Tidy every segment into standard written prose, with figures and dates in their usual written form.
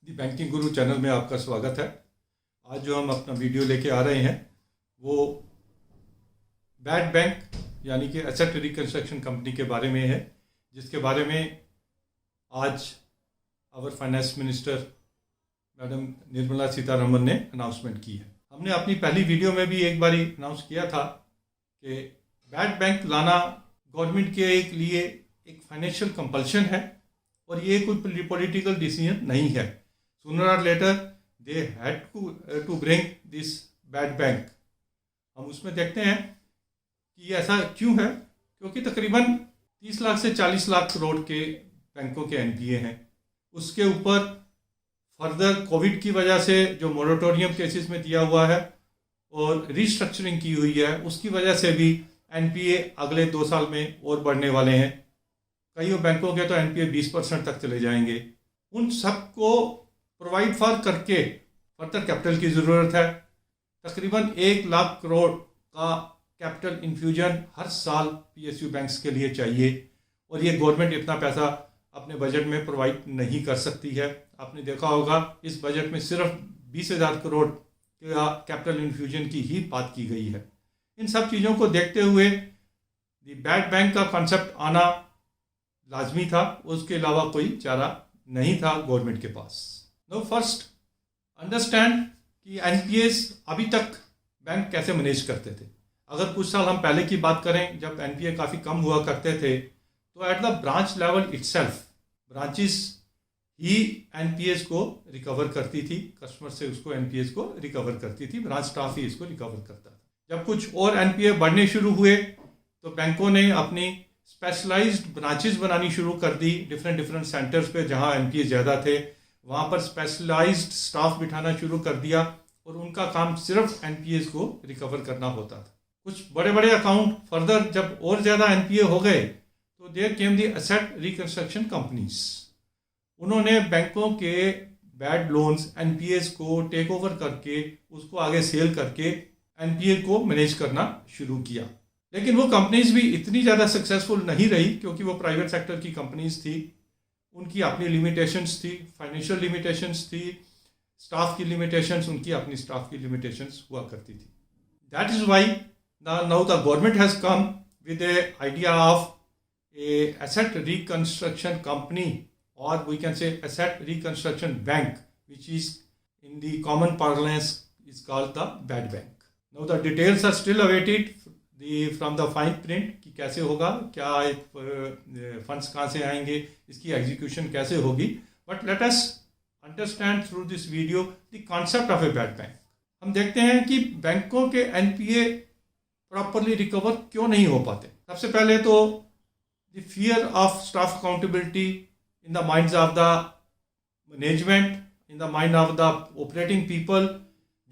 दी banking गुरु channel में आपका स्वागत है। आज जो हम अपना वीडियो लेके आ रहे हैं वो बैड बैंक यानी कि एसेट रिकंस्ट्रक्शन कंपनी के बारे में है, जिसके बारे में आज our finance minister madam Nirmala Sitharaman ने अनाउंसमेंट की है। हमने अपनी पहली वीडियो में भी एक बारी अनाउंस किया था कि बैड बैंक लाना गवर्नमेंट के लिए एक फाइनेंशियल कंपल्शन है और ये कोई पॉलिटिकल डिसीजन नहीं है। Sooner or later they had to bring this bad bank। हम उसमें देखते हैं कि ऐसा क्यों है, क्योंकि तकरीबन 30 लाख से 40 लाख करोड़ के बैंकों के एनपीए हैं। उसके ऊपर फर्दर कोविड की वजह से जो मोरेटोरियम केसेस में दिया हुआ है और रीस्ट्रक्चरिंग की हुई है, उसकी वजह से भी एनपीए अगले 2 साल में और बढ़ने वाले हैं। कई बैंकों के तो एनपीए 20% तक चले जाएंगे। उन सबको प्रोवाइड फॉर करके फर्दर कैपिटल की ज़रूरत है। तकरीबन 1 लाख करोड़ का कैपिटल इन्फ्यूजन हर साल पीएसयू बैंक्स के लिए चाहिए और ये गवर्नमेंट इतना पैसा अपने बजट में प्रोवाइड नहीं कर सकती है। आपने देखा होगा इस बजट में सिर्फ 20,000 करोड़ का कैपिटल इन्फ्यूजन की ही बात की गई है। इन सब चीज़ों को देखते हुए दी बैड बैंक का कॉन्सेप्ट आना लाजमी था, उसके अलावा कोई चारा नहीं था गवर्नमेंट के पास। नो फर्स्ट अंडरस्टैंड कि एनपीएस अभी तक बैंक कैसे मैनेज करते थे। अगर कुछ साल हम पहले की बात करें, जब एनपीए काफ़ी कम हुआ करते थे, तो at the branch level itself branches he NPS को रिकवर करती थी, कस्टमर से उसको एनपीएस को रिकवर करती थी, ब्रांच स्टाफ ही इसको रिकवर करता था। जब कुछ और एनपीए बढ़ने शुरू हुए तो बैंकों ने अपनी स्पेशलाइज्ड ब्रांचेस बनानी शुरू कर दी डिफरेंट सेंटर्स पे जहाँ एनपीए ज़्यादा थे। वहाँ पर स्पेशलाइज्ड स्टाफ बिठाना शुरू कर दिया और उनका काम सिर्फ एनपीएस को रिकवर करना होता था। कुछ बड़े बड़े अकाउंट फर्दर जब और ज़्यादा एनपीए हो गए तो there came the asset reconstruction companies. उन्होंने बैंकों के बैड लोन्स एनपीएस को टेक ओवर करके उसको आगे सेल करके एनपीए को मैनेज करना शुरू किया। लेकिन वो कंपनीज भी इतनी ज़्यादा सक्सेसफुल नहीं रही, क्योंकि वो प्राइवेट सेक्टर की कंपनीज थी। उनकी अपनी लिमिटेशंस थी, फाइनेंशियल लिमिटेशंस थी, स्टाफ की लिमिटेशंस, उनकी अपनी स्टाफ की लिमिटेशंस हुआ करती थी। That is why now the government has come with a idea of a asset reconstruction company और we can say asset reconstruction bank, which is in the common parlance is called the bad bank. Now the details are still awaited from the fine print कि कैसे होगा, क्या funds कहाँ से आएंगे, इसकी execution कैसे होगी। But let us understand through this video the concept of a bad bank. हम देखते हैं कि बैंकों के एनपीए प्रॉपरली रिकवर क्यों नहीं हो पाते। सबसे पहले तो the fear of staff accountability in the minds of the management, in the mind of the operating people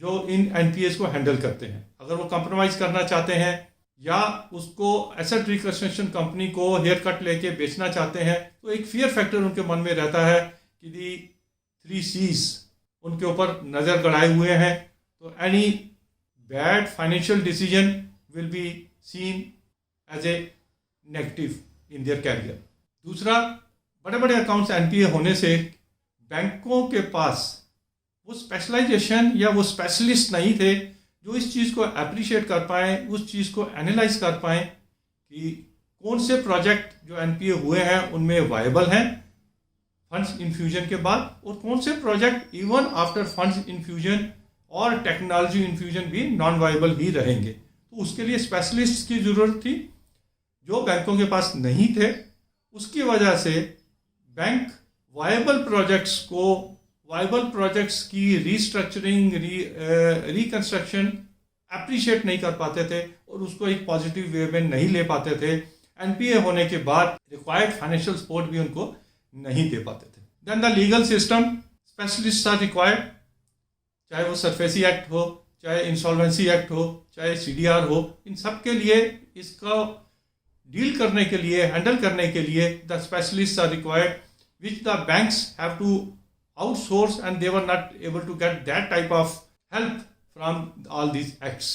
जो इन एनपीएस को हैंडल करते हैं। अगर वो कंप्रोमाइज़ करना चाहते हैं या उसको एसेट रिकंस्ट्रक्शन कंपनी को हेयर कट लेके बेचना चाहते हैं, तो एक फियर फैक्टर उनके मन में रहता है कि दी 3 C's उनके ऊपर नज़र गड़ाए हुए हैं। तो any bad financial decision will be seen as a negative in their career. दूसरा, बड़े बड़े अकाउंट्स एनपीए होने से बैंकों के पास वो स्पेशलाइजेशन या वो स्पेशलिस्ट नहीं थे जो इस चीज़ को अप्रिशिएट कर पाएँ, उस चीज़ को एनालाइज कर पाएँ कि कौन से प्रोजेक्ट जो एनपीए हुए हैं उनमें वायबल हैं फंड्स इन्फ्यूजन के बाद, और कौन से project even after funds infusion और टेक्नोलॉजी इन्फ्यूजन भी नॉन वायबल ही रहेंगे। तो उसके लिए स्पेशलिस्ट की ज़रूरत थी जो बैंकों के पास नहीं थे। उसकी वजह से बैंक वायबल प्रोजेक्ट्स की रीस्ट्रक्चरिंग, रिकंस्ट्रक्शन अप्रिशिएट नहीं कर पाते थे और उसको एक पॉजिटिव वे में नहीं ले पाते थे। एनपीए होने के बाद रिक्वायर्ड फाइनेंशियल सपोर्ट भी उनको नहीं दे पाते थे। Then the legal system, specialist are required, चाहे वो सरफेसी एक्ट हो, चाहे इंसॉल्वेंसी एक्ट हो, चाहे सीडीआर हो। इन सब के लिए इसको डील करने के लिए, हैंडल करने के लिए the specialist are required, which the banks have to outsource and they were not able to get that type of help from all these acts।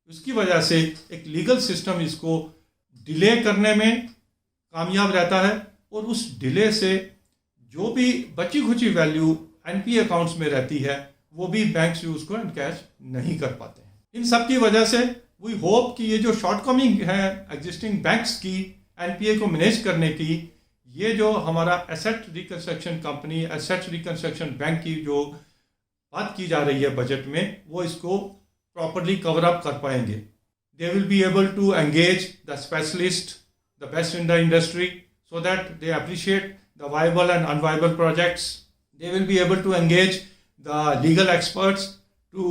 उसकी वजह से एक लीगल सिस्टम इसको डिले करने में कामयाब रहता है और उस डिले से जो भी बची खुची वैल्यू एनपीए अकाउंट्स में रहती है वो भी बैंक्स उसको एनकैश नहीं कर पाते हैं। इन सब की वजह से वी होप कि ये जो शॉर्टकमिंग है एग्जिस्टिंग बैंक्स की एनपीए को मैनेज करने की, ये जो हमारा asset reconstruction company, asset reconstruction bank की जो बात की जा रही है बजट में, वो इसको प्रॉपरली कवर अप कर पाएंगे। They will be able to engage the specialist, the best in the industry, so that they appreciate the viable and unviable projects. They will be able to engage the legal experts to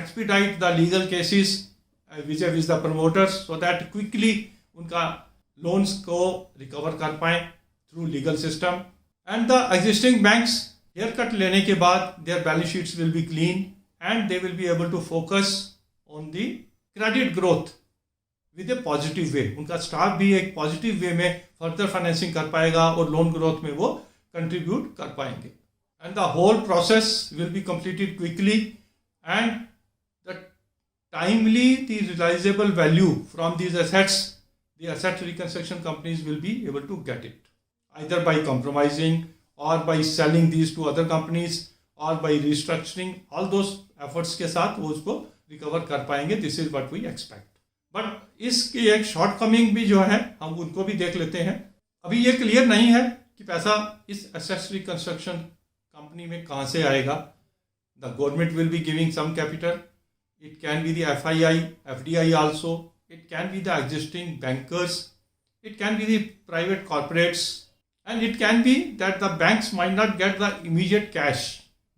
expedite the legal cases vis-a-vis the promoters so that quickly उनका loans को recover कर पाएं through legal system. And the existing banks haircut लेने के बाद their balance sheets will be clean and they will be able to focus on the credit growth with A positive way. उनका staff भी एक positive way में further financing कर पाएगा और लोन ग्रोथ में वो कंट्रीब्यूट कर पाएंगे। And the whole process will be completed quickly and the timely the realizable value from these assets the asset reconstruction companies will be able to get it either by compromising or by selling these to other companies or by restructuring. All those efforts के साथ वो उसको recover कर पाएंगे। This is what we expect. But इसकी एक short coming भी जो है हम उनको भी देख लेते हैं। अभी ये क्लियर नहीं है कि पैसा इस एसेट रिकंस्ट्रक्शन कंपनी में कहाँ से आएगा। The government will be giving some capital, it can be the FII, FDI also, it can be the existing bankers, it can be the private corporates and it can be that the banks might not get the immediate cash,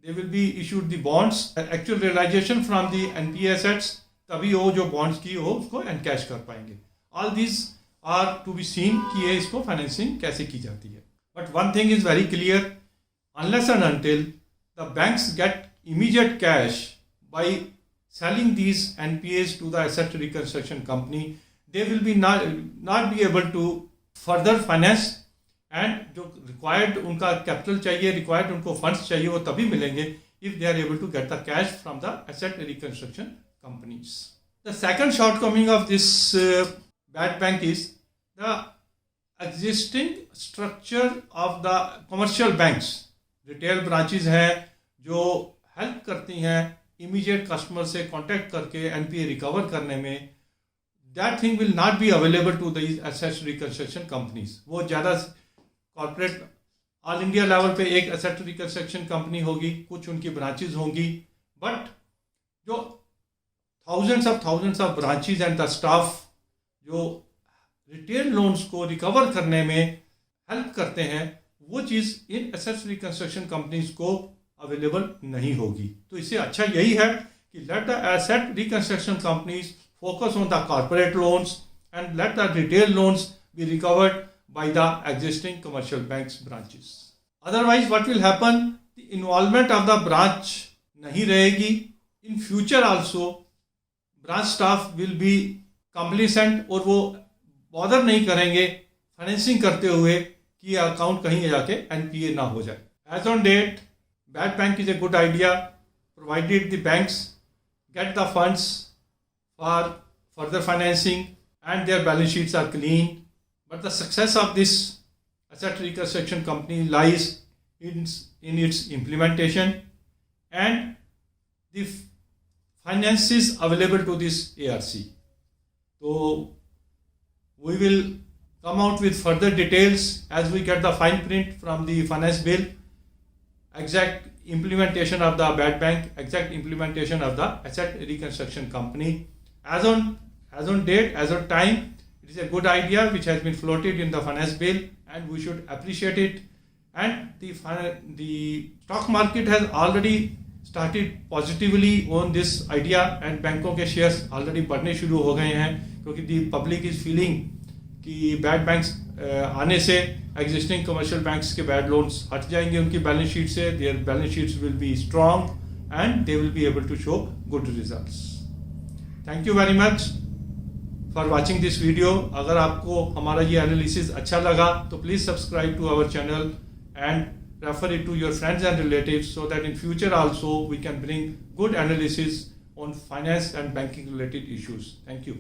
they will be issued the bonds, actual realisation from the NPA assets, तभी वो जो bonds की हो उसको encash कर पाएंगे। All this are to be seen कि ये इसको फाइनेंसिंग कैसे की जाती है। But one thing is very clear, unless and until the banks get immediate cash by selling these NPAs to the asset reconstruction company, they will be not be able to further finance and जो required उनका capital चाहिए, required उनको funds चाहिए, वो तभी मिलेंगे if they are able to get the cash from the asset reconstruction companies. The second shortcoming of this bad bank is the existing structure of the commercial banks. Retail branches हैं जो help करती हैं immediate customer से contact करके NPA recover करने में, that thing will not be available to these asset reconstruction companies. वो ज़्यादा corporate ऑल इंडिया लेवल पे एक एसेट रिकंस्ट्रक्शन कंपनी होगी, कुछ उनकी ब्रांचेज होंगी, बट जो thousands of branches and the staff जो रिटेल लोन्स को रिकवर करने में हेल्प करते हैं, वो चीज़ इन एसेट रिकंस्ट्रक्शन कंपनीज को अवेलेबल नहीं होगी। तो इससे अच्छा यही है कि let the asset reconstruction companies focus on the corporate loans and let the retail loans be recovered by the existing commercial banks branches. Otherwise what will happen, the involvement of the branch नहीं रहेगी. In future also branch staff will be complacent और वो bother नहीं करेंगे financing करते हुए कि account कहीं जाके एनपीए ना हो जाए. As on date, bad bank is a good idea provided the banks get the funds for further financing and their balance sheets are clean. But the success of this asset reconstruction company lies in its implementation and the finances available to this ARC. So we will come out with further details as we get the fine print from the finance bill, exact implementation of the bad bank, exact implementation of the asset reconstruction company. As on date, as on time, it is a good idea which has been floated in the finance bill and we should appreciate it. And the stock market has already started positively on this idea and बैंकों के shares already बढ़ने शुरू हो गए हैं क्योंकि the public is feeling कि bad banks आने से existing commercial banks के bad loans हट जाएंगे उनकी balance sheet से, their balance sheets will be strong and they will be able to show good results. Thank you very much for watching this video. अगर आपको हमारा ये एनालिसिस अच्छा लगा तो please subscribe to our channel and refer it to your friends and relatives so that in future also we can bring good analysis on finance and banking related issues. Thank you.